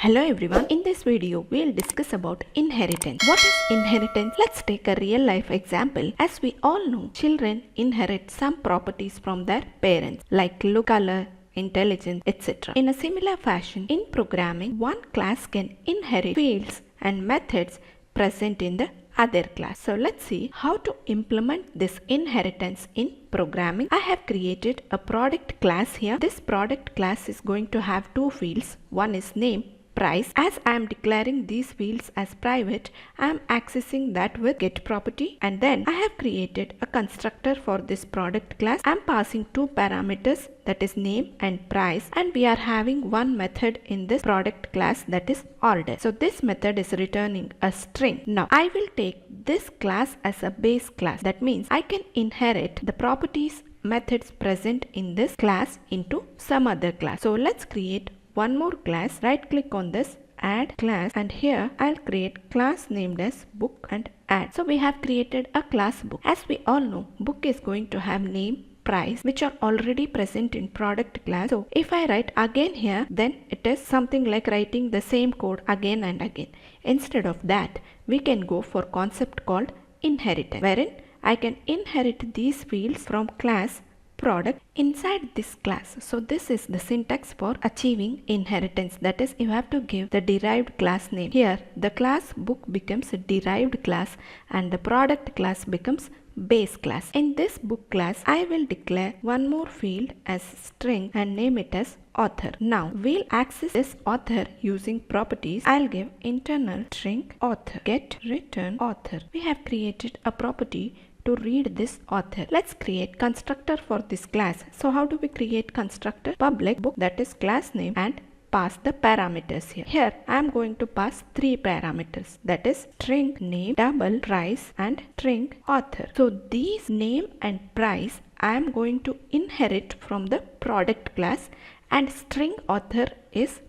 Hello everyone, in this video we'll discuss about inheritance. What is inheritance? Let's take a real life example. As we all know, children inherit some properties from their parents like look, color, intelligence, etc. In a similar fashion, in programming, one class can inherit fields and methods present in the other class. So let's see how to implement this inheritance in programming. I have created a product class here. This product class is going to have two fields. One is name, price. As I am declaring these fields as private, I am accessing that with get property, and then I have created a constructor for this product class. I am passing two parameters, that is name and price, and we are having one method in this product class, that is order. So this method is returning a string. Now I will take this class as a base class. That means I can inherit the properties methods present in this class into some other class. So let's create one more class. Right click on this, add class, and here I'll create class named as book and add. So we have created a class book. As we all know, book is going to have name, price, which are already present in product class. So if I write again here, then it is something like writing the same code again and again. Instead of that, we can go for concept called inheritance, wherein I can inherit these fields from class product inside this class. So this is the syntax for achieving inheritance. That is, you have to give the derived class name. Here the class book becomes a derived class and the product class becomes base class. In this book class, I will declare one more field as string and name it as author. Now we'll access this author using properties. I'll give internal string author get return author. We have created a property to read this author. Let's create constructor for this class. So how do we create constructor? Public book, that is class name, and pass the parameters here. Here I am going to pass three parameters, that is string name, double price, and string author. So these name and price I am going to inherit from the product class, and string author is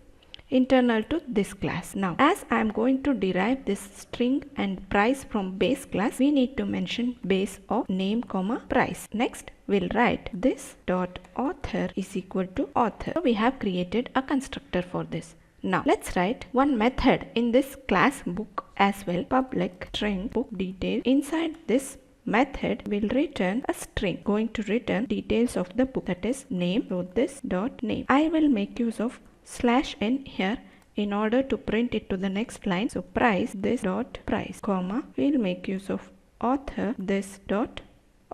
internal to this class. Now as I am going to derive this string and price from base class, we need to mention base of name comma price. Next we'll write this dot author is equal to author. So we have created a constructor for this. Now let's write one method in this class book as well. Public string book detail. Inside this method will return a string going to return details of the book, that is name. So this dot name, I will make use of /n here in order to print it to the next line. So price, this dot price, comma, we'll make use of author, this dot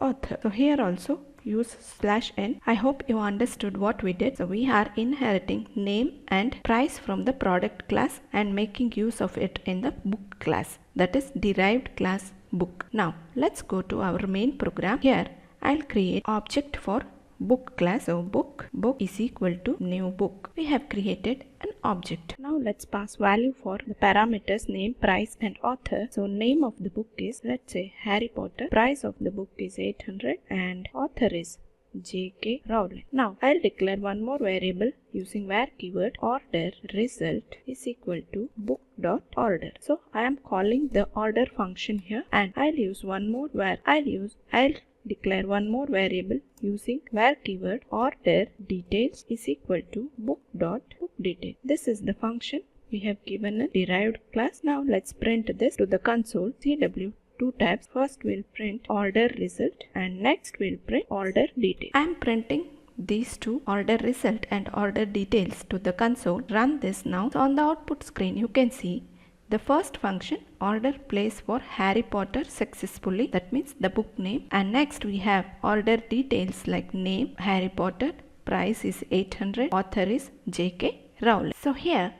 author. So here also use /n. I hope you understood what we did. So we are inheriting name and price from the product class and making use of it in the book class, that is derived class book. Now let's go to our main program. Here I'll create object for book class. So book is equal to new book. We have created an object. Now let's pass value for the parameters name, price, and author. So name of the book is, let's say, Harry Potter. Price of the book is 800 and author is J.K. Rowling. Now I'll declare one more variable using var keyword. Order result is equal to book dot order. So I am calling the order function here, and I'll use one more I'll declare one more variable using var keyword. Order details is equal to book dot book detail. This is the function we have given a derived class. Now let's print this to the console. CW two tabs. First we'll print order result and next we'll print order detail. I am printing these two, order result and order details, to the console. Run this now. So on the output screen you can see the first function, order place for Harry Potter successfully, that means the book name, and next we have order details like name Harry Potter, price is 800, author is J.K. Rowling. So here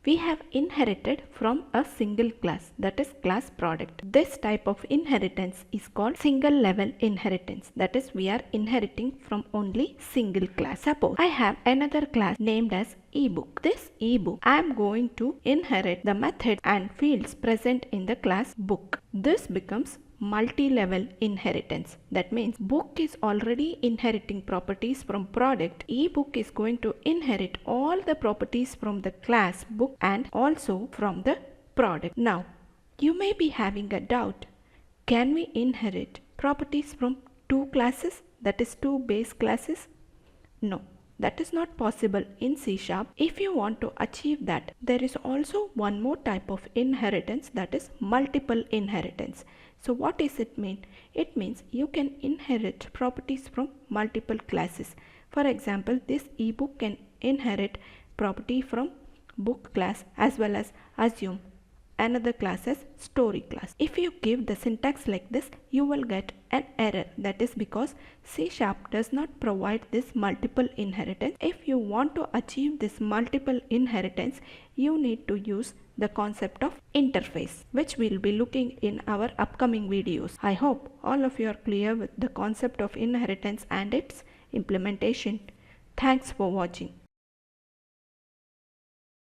we have inherited from a single class, that is class product. This type of inheritance is called single level inheritance, that is we are inheriting from only single class. Suppose I have another class named as ebook. This ebook I am going to inherit the method and fields present in the class book. This becomes multi-level inheritance. That means book is already inheriting properties from product. Ebook is going to inherit all the properties from the class book and also from the product. Now you may be having a doubt, can we inherit properties from two classes, that is two base classes? No, That is not possible in C Sharp. If you want to achieve that, there is also one more type of inheritance, that is multiple inheritance. So what does it mean? It means you can inherit properties from multiple classes. For example, this ebook can inherit property from book class as well as assume another class as story class. If you give the syntax like this, you will get an error. That is because C Sharp does not provide this multiple inheritance. If you want to achieve this multiple inheritance, you need to use the concept of interface, which we'll be looking in our upcoming videos. I hope all of you are clear with the concept of inheritance and its implementation. Thanks for watching.